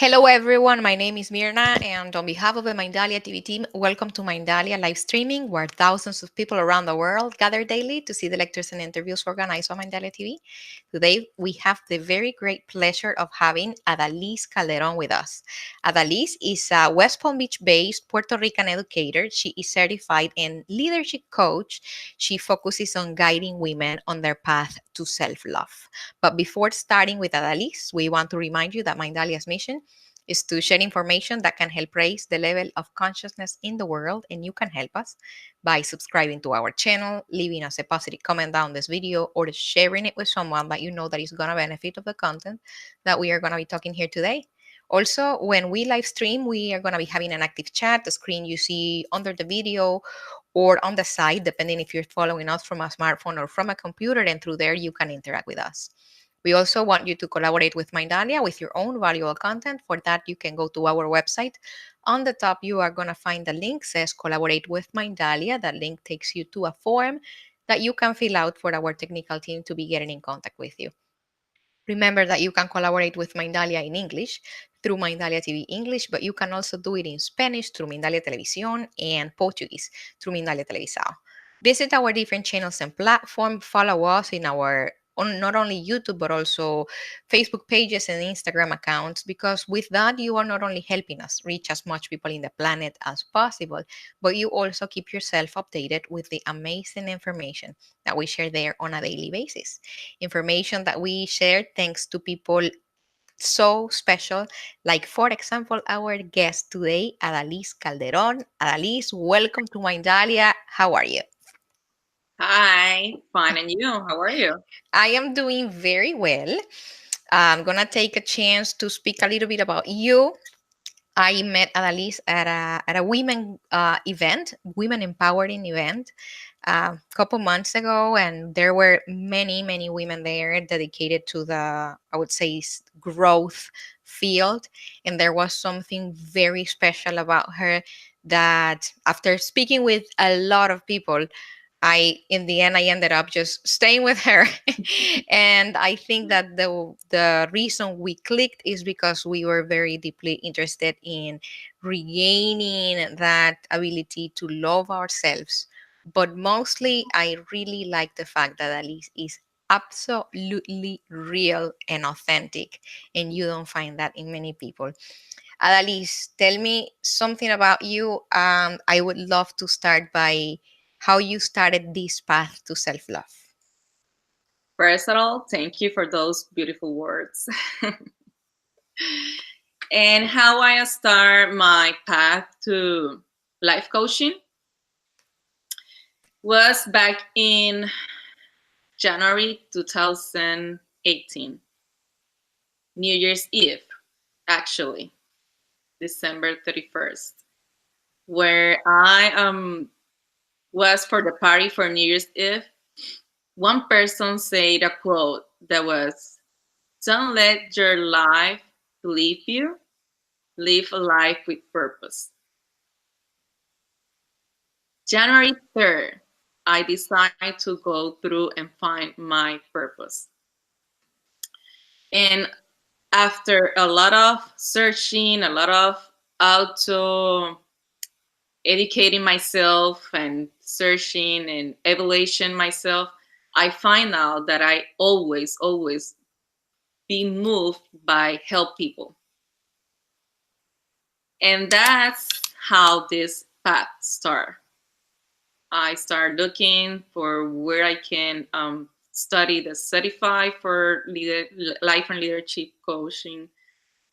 Hello, everyone. My name is Mirna, and on behalf of the Mindalia TV team, welcome to Mindalia live streaming, where thousands of people around the world gather daily to see the lectures and interviews organized on Mindalia TV. Today, we have the very great pleasure of having Adaliz Calderon with us. Adaliz is a West Palm Beach based Puerto Rican educator. She is certified in leadership coach. She focuses on guiding women on their path to self love. But before starting with Adaliz, we want to remind you that Mindalia's mission is to share information that can help raise the level of consciousness in the world, and you can help us by subscribing to our channel, leaving us a positive comment down this video, or sharing it with someone that you know that is going to benefit of the content that we are going to be talking here today. Also, when we live stream, we are going to be having an active chat, the screen you see under the video or on the side, depending if you're following us from a smartphone or from a computer, and through there you can interact with us. We also want you to collaborate with Mindalia with your own valuable content. For that, you can go to our website. On the top, you are going to find the link says collaborate with Mindalia. That link takes you to a form that you can fill out for our technical team to be getting in contact with you. Remember that you can collaborate with Mindalia in English through Mindalia TV English, but you can also do it in Spanish through Mindalia Televisión and Portuguese through Mindalia Televisao. Visit our different channels and platforms. Follow us in our on not only YouTube but also Facebook pages and Instagram accounts, because with that you are not only helping us reach as much people in the planet as possible, but you also keep yourself updated with the amazing information that we share there on a daily basis. Information that we share thanks to people so special, like for example, our guest today, Adaliz Calderon. Adaliz, welcome to Mindalia. How are you? Hi, fine, and you? How are you? I am doing very well. I'm gonna take a chance to speak a little bit about you. I met Adaliz at a women event, women empowering event, a couple months ago, and there were many women there dedicated to the, I would say, growth field. And there was something very special about her that, after speaking with a lot of people, in the end I ended up just staying with her. And I think that the reason we clicked is because we were very deeply interested in regaining that ability to love ourselves. But mostly I really like the fact that Alice is absolutely real and authentic, and you don't find that in many people. Adaliz, tell me something about you. I would love to start by how you started this path to self love. First of all, thank you for those beautiful words. And how I start my path to life coaching was back in January 2018, New Year's Eve, actually, December 31st, where I was for the party for New Year's Eve. One person said a quote that was, "Don't let your life leave you, live a life with purpose." January 3rd, I decided to go through and find my purpose. And after a lot of searching, a lot of auto educating myself and searching and evaluation myself, I find out that I always be moved by help people. And that's how this path started. I started looking for where I can study the certified for life and leadership coaching.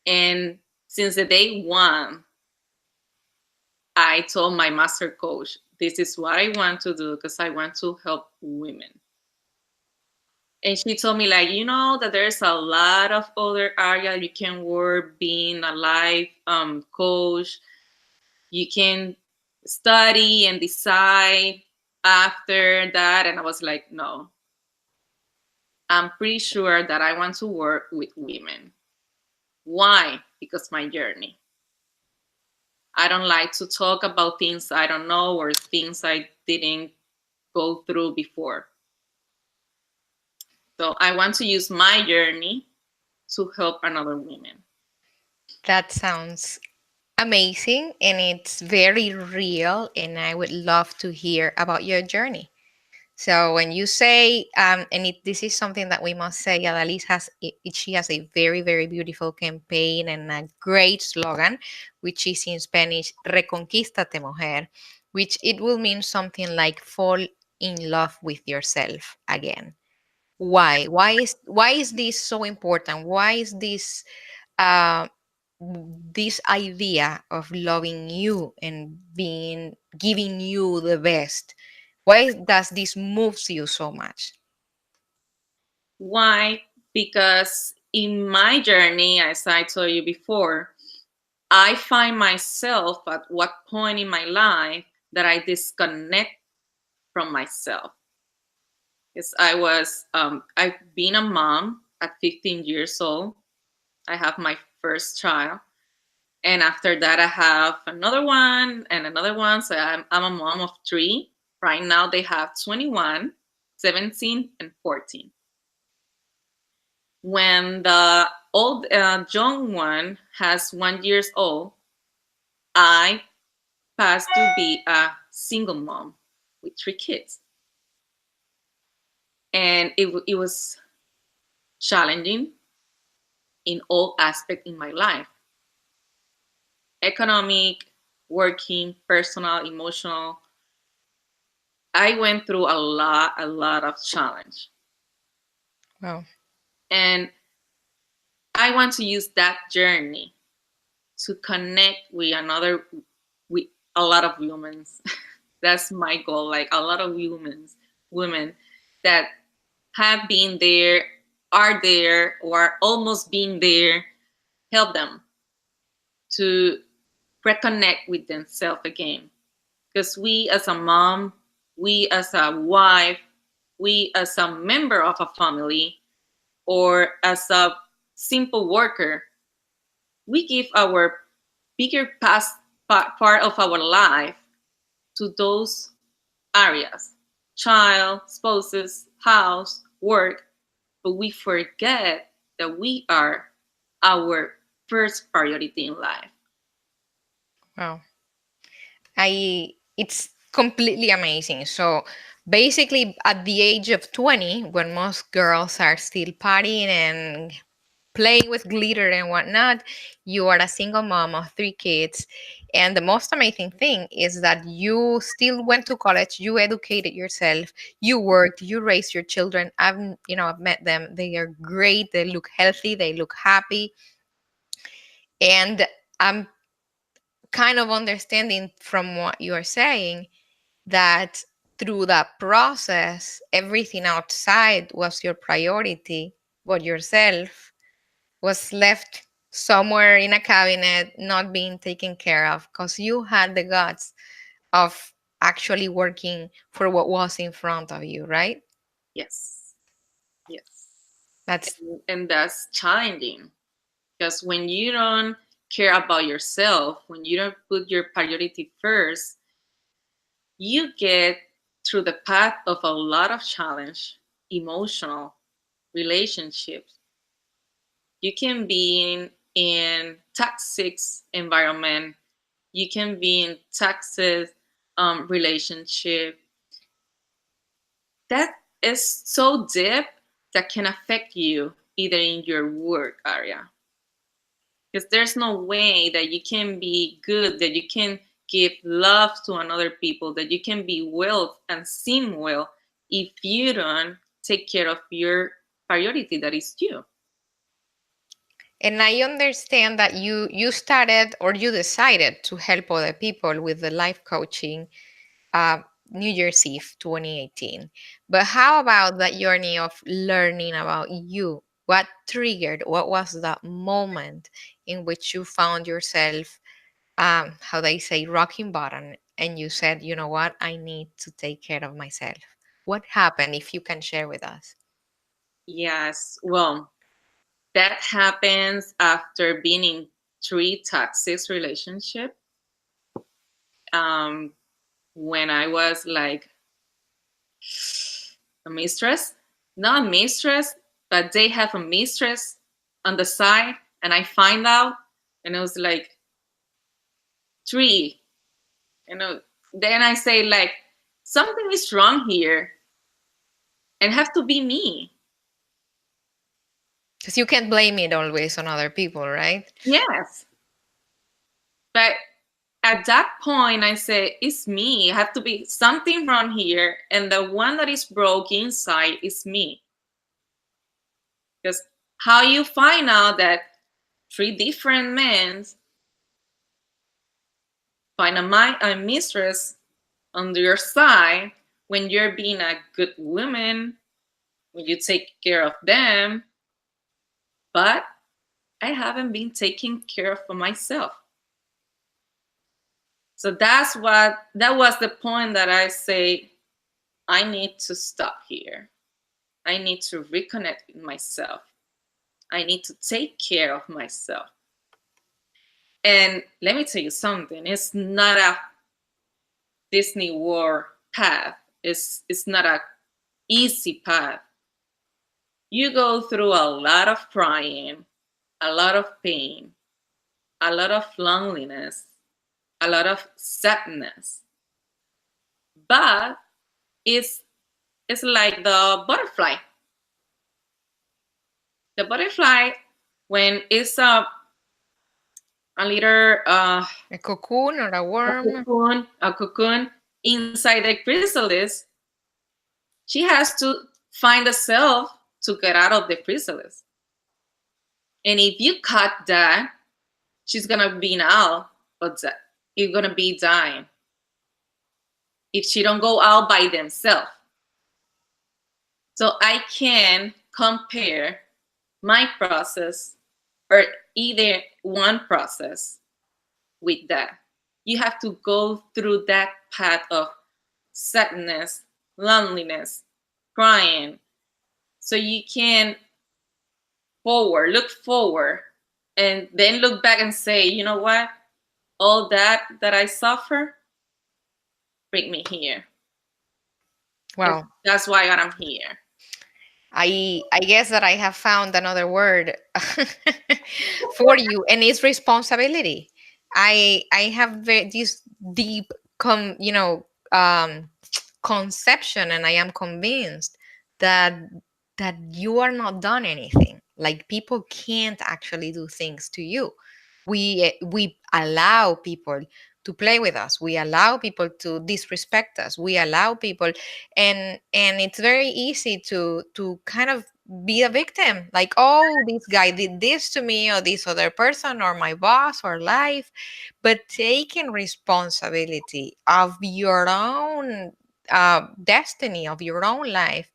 And since the day one, I told my master coach, this is what I want to do because I want to help women. And she told me, like, you know, that there's a lot of other areas you can work being a life coach. You can study and decide after that. And I was like, no, I'm pretty sure that I want to work with women. Why? Because my journey. I don't like to talk about things I don't know or things I didn't go through before. So I want to use my journey to help another woman. That sounds amazing and it's very real. And I would love to hear about your journey. So when you say, this is something that we must say, Adaliz she has a very, very beautiful campaign and a great slogan, which is in Spanish, Reconquístate Mujer, which it will mean something like fall in love with yourself again. Why? Why is this so important? Why is uh, this idea of loving you and being giving you the best, why does this moves you so much? Why? Because in my journey, as I told you before, I find myself at what point in my life that I disconnect from myself. Because I've been a mom at 15 years old. I have my first child. And after that, I have another one and another one. So I'm a mom of three. Right now, they have 21, 17, and 14. When the old young one has 1 years old, I passed to be a single mom with three kids. And it was challenging in all aspects in my life: economic, working, personal, emotional. I went through a lot of challenge. Wow. And I want to use that journey to connect with a lot of humans. That's my goal. Like a lot of women that have been there, are there, or almost been there, help them to reconnect with themselves again. Because we as a mom, we as a wife, we as a member of a family, or as a simple worker, we give our bigger past part of our life to those areas: child, spouses, house, work, but we forget that we are our first priority in life. Wow. It's completely amazing. So basically at the age of 20, when most girls are still partying and playing with glitter and whatnot, you are a single mom of three kids. And the most amazing thing is that you still went to college, you educated yourself, you worked, you raised your children. I've met them. They are great. They look healthy, they look happy. And I'm kind of understanding from what you are saying that through that process, everything outside was your priority, but yourself was left somewhere in a cabinet not being taken care of because you had the guts of actually working for what was in front of you, right? Yes, yes. That's And that's challenging because when you don't care about yourself, when you don't put your priority first, you get through the path of a lot of challenge, emotional relationships. You can be in toxic environment. You can be in toxic relationship that is so deep that can affect you either in your work area, because there's no way that you can be good, that you can give love to another people, that you can be well and seem well if you don't take care of your priority, that is you. and I understand that you started or you decided to help other people with the life coaching uh, New Year's Eve 2018. But how about that journey of learning about you? What triggered? What was that moment in which you found yourself, how they say, rocking bottom, and you said, you know what, I need to take care of myself? What happened, if you can share with us? Yes, well, that happens after being in three toxic relationship. Um, when I was like a mistress, not a mistress, but they have a mistress on the side, and I find out, And it was like 3. Then I say like, something is wrong here and have to be me. Because you can't blame it always on other people, right? Yes. But at that point, I say, it's me. I have to be something wrong here. And the one that is broke inside is me. Because how you find out that 3 different men find a mistress on your side when you're being a good woman, when you take care of them, but I haven't been taking care of myself. So that was the point that I say, I need to stop here. I need to reconnect with myself. I need to take care of myself. And let me tell you something, it's not a Disney World path. It's not a easy path. You go through a lot of crying, a lot of pain, a lot of loneliness, a lot of sadness. But it's it's like the butterfly. The butterfly, when it's a little A cocoon or a worm. a cocoon inside the chrysalis, she has to find a self to get out of the chrysalis. And if you cut that, she's gonna be out, but you're gonna be dying if she don't go out by themselves. So I can compare my process or either one process with that. You have to go through that path of sadness, loneliness, crying, so you can look forward, and then look back and say, you know what? All that I suffer, bring me here. Wow. That's why I'm here. I guess that I have found another word for you, and it's responsibility. I have this deep conception, and I am convinced that you are not done anything. Like, people can't actually do things to you. We allow people to play with us. We allow people to disrespect us. We allow people, and it's very easy to kind of be a victim, like, oh, this guy did this to me, or this other person, or my boss, or life. But taking responsibility of your own destiny, of your own life,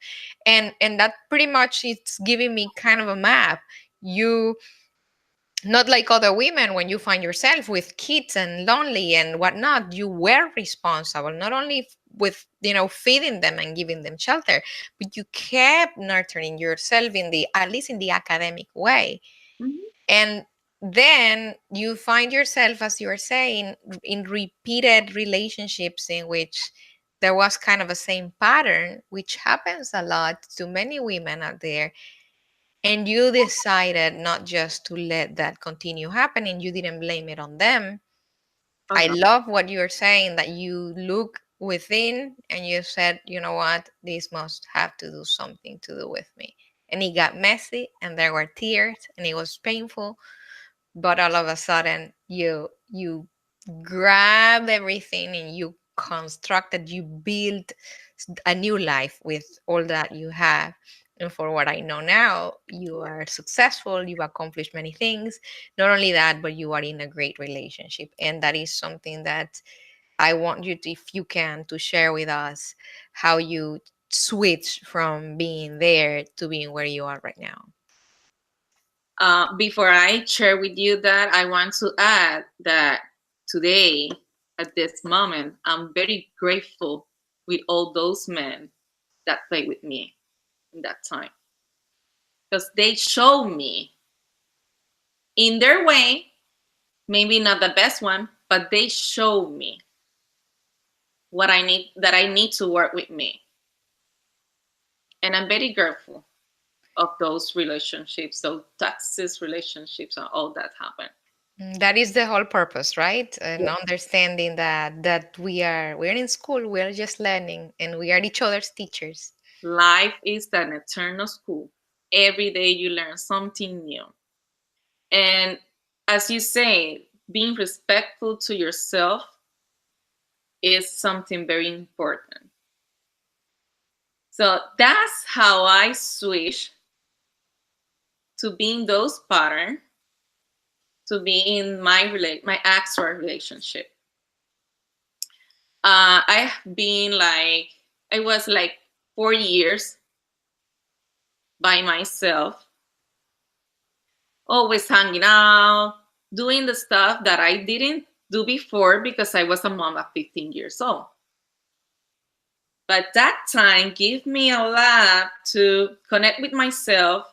and that pretty much, it's giving me kind of a map. You, not like other women, when you find yourself with kids and lonely and whatnot, you were responsible, not only with feeding them and giving them shelter, but you kept nurturing yourself, in the at least in the academic way. Mhm. And then you find yourself, as you are saying, in repeated relationships in which there was kind of a same pattern, which happens a lot to many women out there. And you decided not just to let that continue happening. You didn't blame it on them. I Uh-huh. love what you're saying, that you look within and you said, you know what, this must have to do something to do with me. And it got messy, and there were tears, and it was painful. But all of a sudden, you grab everything, and you constructed, you built a new life with all that you have. And for what I know now, you are successful, you've accomplished many things. Not only that, but you are in a great relationship, and that is something that I want you to, if you can, to share with us how you switch from being there to being where you are right now. Before I share with you that, I want to add that today, at this moment, I'm very grateful with all those men that played with me in that time, because they showed me in their way, maybe not the best one, but they showed me what I need, that I need to work with me. And I'm very grateful of those relationships, those toxic relationships, and all that happened. That is the whole purpose, right? And Yeah. understanding that we're in school, we're just learning, and we are each other's teachers. Life is an eternal school. Every day you learn something new. And as you say, being respectful to yourself is something very important. So that's how I switch to being those pattern to be in my actual relationship. I've been like I was like 4 years by myself, always hanging out, doing the stuff that I didn't do before because I was a mom at 15 years old. But that time gave me a lot to connect with myself,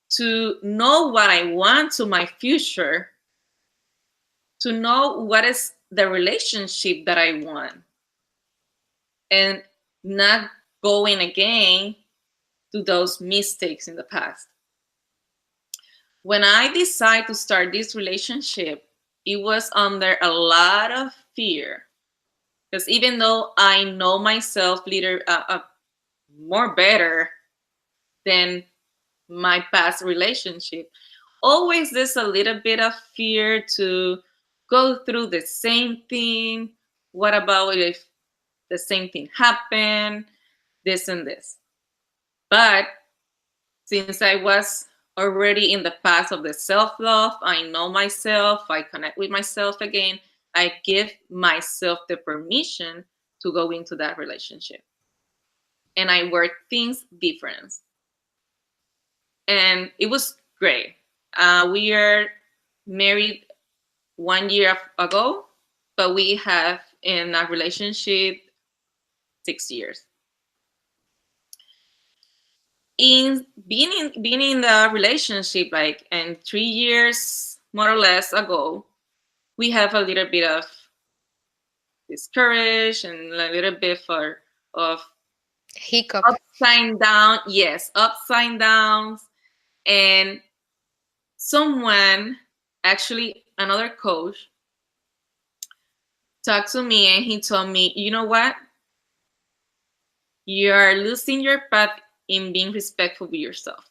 to know what I want to my future, to know what is the relationship that I want, and not going again to those mistakes in the past. When I decided to start this relationship, it was under a lot of fear because even though I know myself little more better than my past relationship, always there's a little bit of fear to go through the same thing. What about if the same thing happened? This and this. But since I was already in the path of the self love, I know myself, I connect with myself again, I give myself the permission to go into that relationship. And I work things different. And it was great. We are married 1 year ago, but we have in a relationship 6 years. In being in the relationship like and 3 years more or less ago, we have a little bit of discourage and a little bit of Hiccup. upside down, yes, upside downs. And someone, actually another coach, talked to me and he told me, you know what, you're losing your path in being respectful with yourself.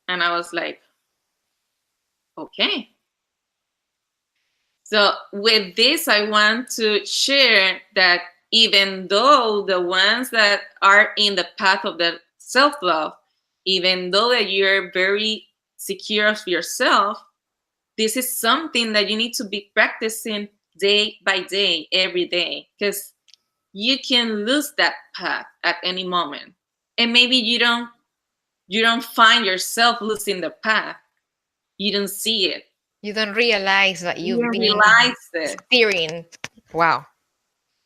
And I was like, okay. So with this, I want to share that even though the ones that are in the path of the self-love, even though that you're very secure of yourself, this is something that you need to be practicing day by day, every day, because you can lose that path at any moment. And maybe you don't find yourself losing the path. You don't see it. You don't realize that You you've don't been realize it. steering. Wow.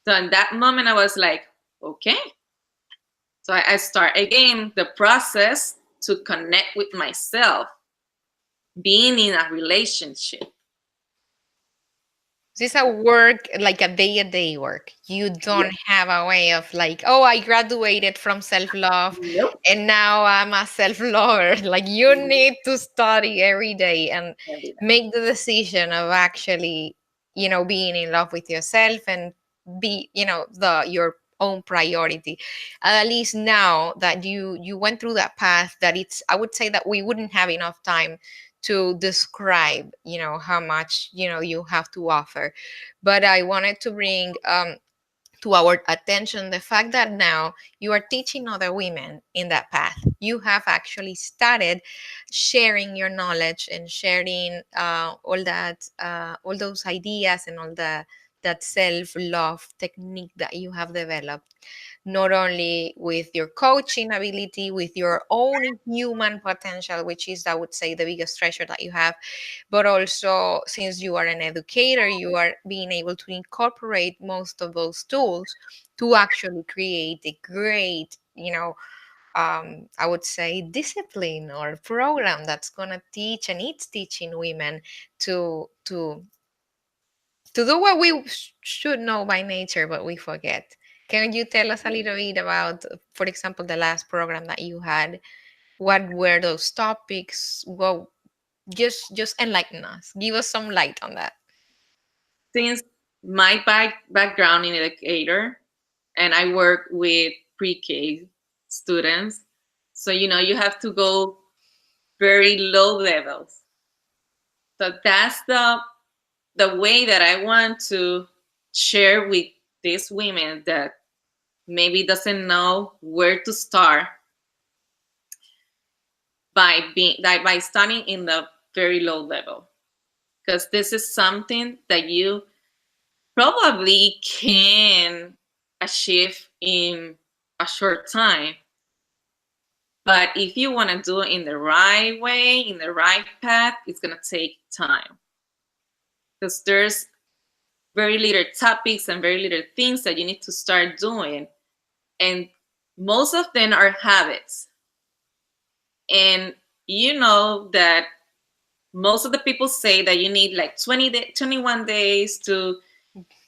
So in that moment, I was like, okay. So I start again the process to connect with myself, being in a relationship. This is a work, like a day work. You Yeah. don't have a way of like, oh, I graduated from self love Nope. and now I'm a self lover. Like you need to study every day and Every day. make the decision of actually, being in love with yourself and be, the your own priority. At least now that you went through that path, that it's, I would say that we wouldn't have enough time to describe, how much, you have to offer. But I wanted to bring to our attention the fact that now you are teaching other women in that path. You have actually started sharing your knowledge and sharing all those ideas and all that self-love technique that you have developed, not only with your coaching ability, with your own human potential, which is, I would say, the biggest treasure that you have, but also since you are an educator, you are being able to incorporate most of those tools to actually create a great, I would say, discipline or program that's gonna teach, and it's teaching women to do what we should know by nature, but we forget. Can you tell us a little bit about, for example, the last program that you had? What were those topics? Well, just enlighten us. Give us some light on that. Since my background in educator, and I work with pre-K students, so you have to go very low levels. So that's the way that I want to share with these women that maybe doesn't know where to start by starting in the very low level, because this is something that you probably can achieve in a short time. But if you want to do it in the right way, in the right path, it's going to take time, because there's very little topics and very little things that you need to start doing. And most of them are habits. And you know that most of the people say that you need like 21 days to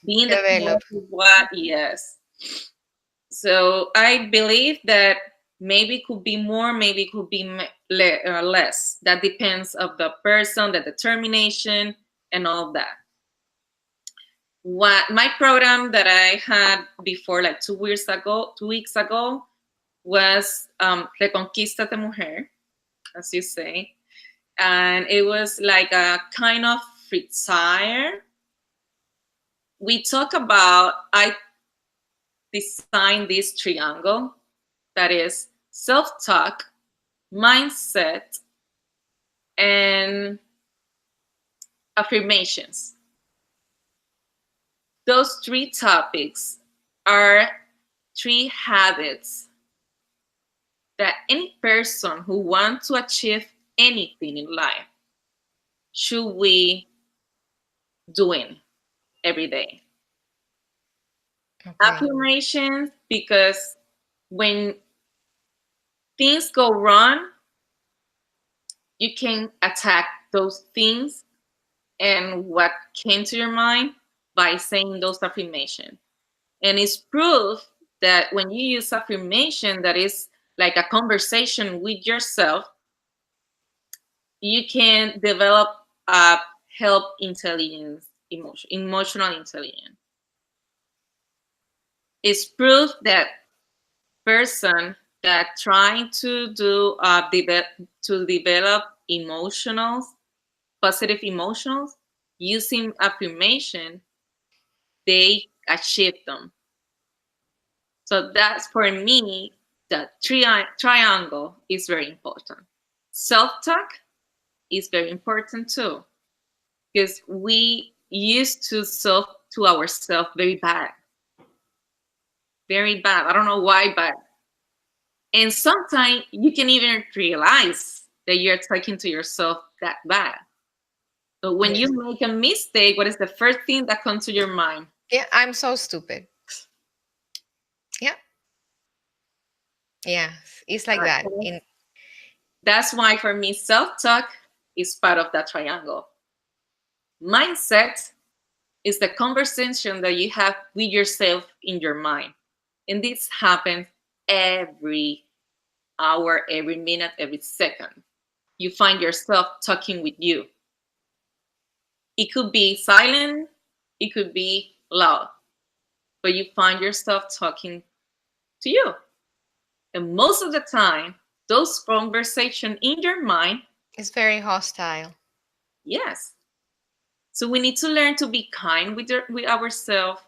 be in the Develop. path of what, yes. So I believe that maybe it could be more, maybe it could be less. That depends of the person, the determination, and all of that. What my program that I had before, like 2 weeks ago, was Reconquista Mujer, as you say, and it was like a kind of free tire. We talk about, I designed this triangle that is self-talk, mindset, and affirmations. Those three topics are three habits that any person who wants to achieve anything in life should be doing every day. Okay. Affirmations, because when things go wrong, you can attack those things and what came to your mind by saying those affirmations. And it's proof that when you use affirmation, that is like a conversation with yourself, you can develop a help intelligence, emotional intelligence. It's proof that person that trying to do to develop emotionals, positive emotions, using affirmation, they achieve them. So that's, for me, the triangle is very important. Self-talk is very important too, because we used to self to ourselves very bad, very bad. I don't know why, but and sometimes you can even realize that you're talking to yourself that bad. But when you Yes. make a mistake, what is the first thing that comes to your mind? Yeah, I'm so stupid. Yeah. Yeah. It's like that. Okay. In That's why for me, self-talk is part of that triangle. Mindset is the conversation that you have with yourself in your mind. And this happens every hour, every minute, every second. You find yourself talking with you. It could be silent, it could be loud, but you find yourself talking to you. And most of the time, those conversations in your mind, it's very hostile. yes. So we need to learn to be kind with ourselves,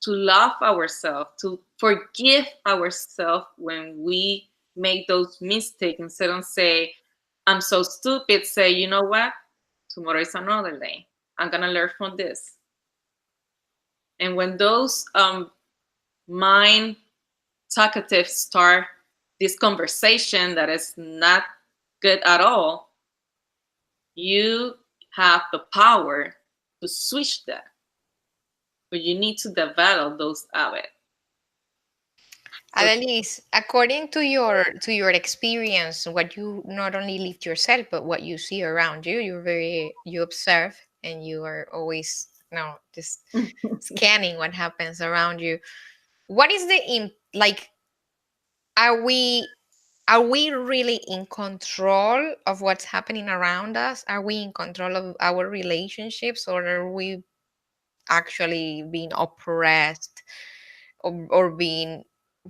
to love ourselves, to forgive ourselves when we make those mistakes, instead of say, I'm so stupid, say, you know what? Tomorrow is another day. I'm gonna learn from this. And when those mind talkative start this conversation that is not good at all, you have the power to switch that. But you need to develop those habits. So Adaliz, according to your experience, what you not only live yourself, but what you see around you, you observe and you are always just scanning what happens around you. What is the like? Are we? are we really in control of what's happening around us? Are we in control of our relationships, or are we actually being oppressed, or being,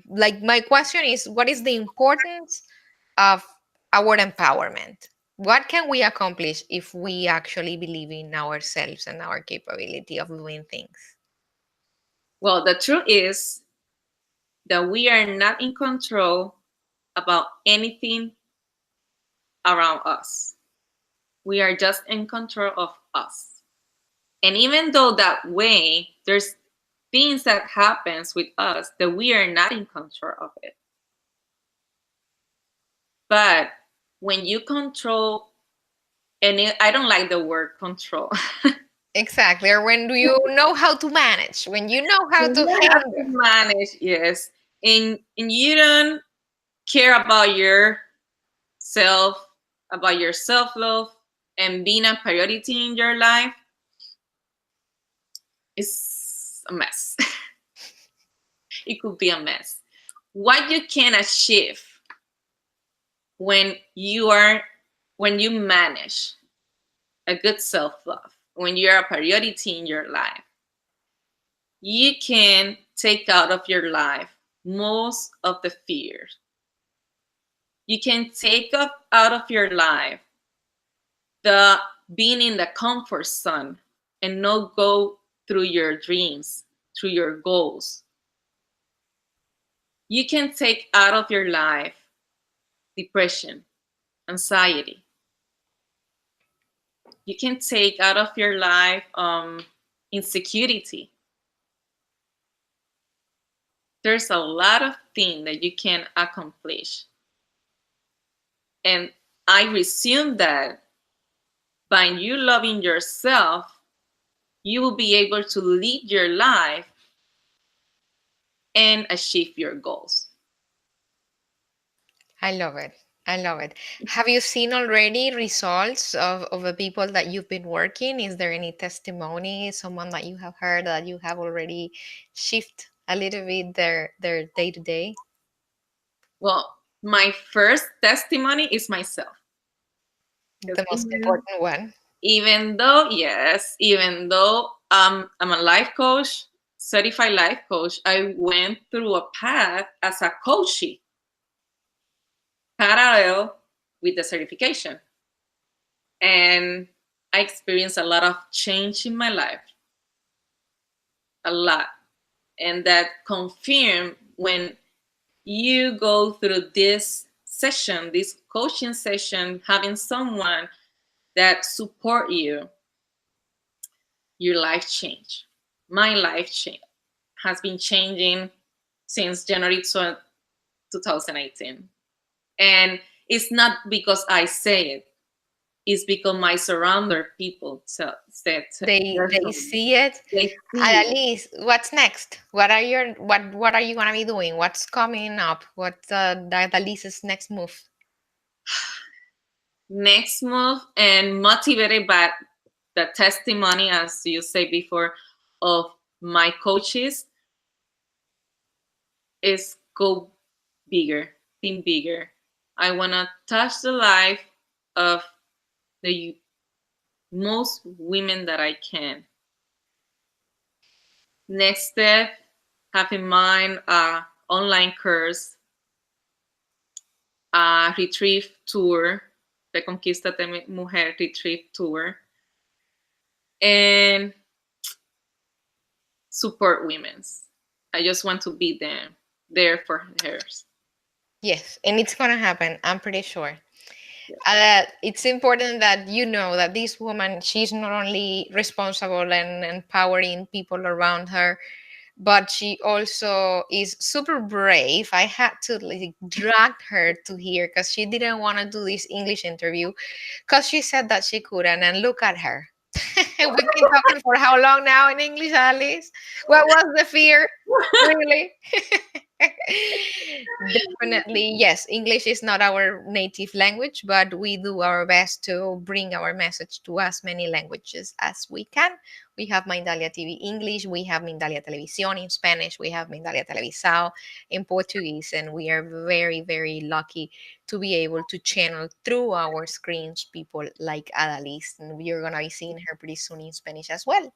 like, my question is, what is the importance of our empowerment? What can we accomplish if we actually believe in ourselves and our capability of doing things? Well, the truth is that we are not in control about anything around us. We are just in control of us. And even though that way, there's things that happens with us that we are not in control of it. But when you control, and I don't like the word control. Exactly. Or when do you know how to manage, when you know how to You have to handle. manage, yes. And you don't care about yourself, about your self-love and being a priority in your life, it's a mess. It could be a mess. What you can achieve when you manage a good self-love, when you're a priority in your life, you can take out of your life most of the fears. You can take up out of your life the being in the comfort zone and not go through your dreams, through your goals. You can take out of your life depression, anxiety. You can take out of your life insecurity. There's a lot of things that you can accomplish. And I resume that by you loving yourself, you will be able to lead your life and achieve your goals. I love it. I love it. Have you seen already results of the people that you've been working? Is there any testimony, someone that you have heard that you have already shift a little bit their day to day? Well, my first testimony is myself. The most important one. Even though, yes, even though I'm a life coach, certified life coach, I went through a path as a coachee parallel with the certification. And I experienced a lot of change in my life, a lot. And that confirmed when you go through this session, this coaching session, having someone that support you, your life change. My life change has been changing since January 2018. And it's not because I say it, it's because my surrounder people said They see it. they see it. Adaliz, what's next? What are you gonna be doing? What's coming up? What's Adaliz's next move? Next move, and motivated by the testimony, as you say before, of my coaches, is go bigger, think bigger. I want to touch the life of the most women that I can. Next step, have in mind a online course, a retreat tour, the Conquístate Mujer retreat tour, and support women's. I just want to be there for hers. Yes, and it's gonna happen. I'm pretty sure. It's important that you know that this woman, she's not only responsible and empowering people around her, but she also is super brave. I had to like drag her to here because she didn't want to do this English interview because she said that she couldn't. And look at her. We've been talking for how long now in English, Alice? What was the fear? Really? Definitely, yes. English is not our native language, but we do our best to bring our message to as many languages as we can. We have Mindalia TV English, we have Mindalia Televisión in Spanish, we have Mindalia Televisao in Portuguese, and we are very, very lucky to be able to channel through our screens people like Adaliz, and you're gonna be seeing her pretty soon in Spanish as well.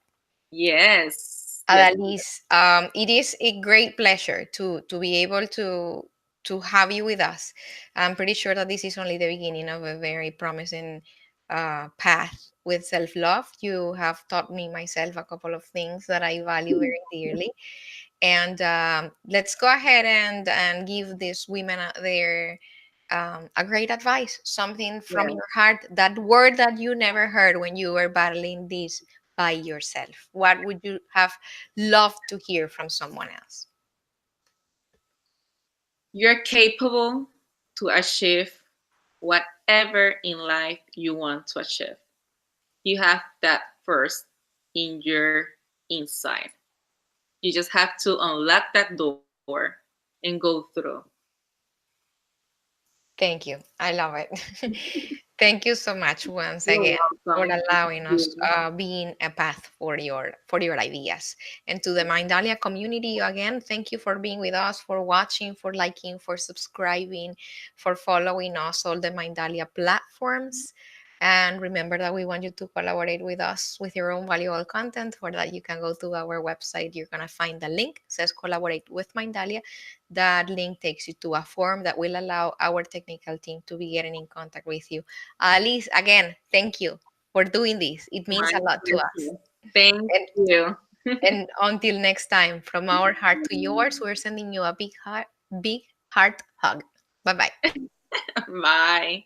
Yes, yes. Adaliz, it is a great pleasure to be able to have you with us. I'm pretty sure that this is only the beginning of a very promising path with self love. You have taught me myself a couple of things that I value very dearly, and let's go ahead and give these women out there a great advice, something from Yes. your heart, that word that you never heard when you were battling this by yourself. What would you have loved to hear from someone else? You're capable to achieve whatever in life you want to achieve. You have that first in your inside. You just have to unlock that door and go through. Thank you. I love it. Thank you so much once You're again for welcome. Thank allowing us you. being a path for your ideas. And to the Mindalia community again, thank you for being with us, for watching, for liking, for subscribing, for following us all the Mindalia platforms. And remember that we want you to collaborate with us with your own valuable content. For that, you can go to our website. You're gonna find the link. It says collaborate with Mindalia. That link takes you to a form that will allow our technical team to be getting in contact with you. Alice, again, thank you for doing this. It means My a lot to us. pleasure. Thank And, you. and until next time, from our heart to yours, we're sending you a big heart hug. Bye bye. Bye.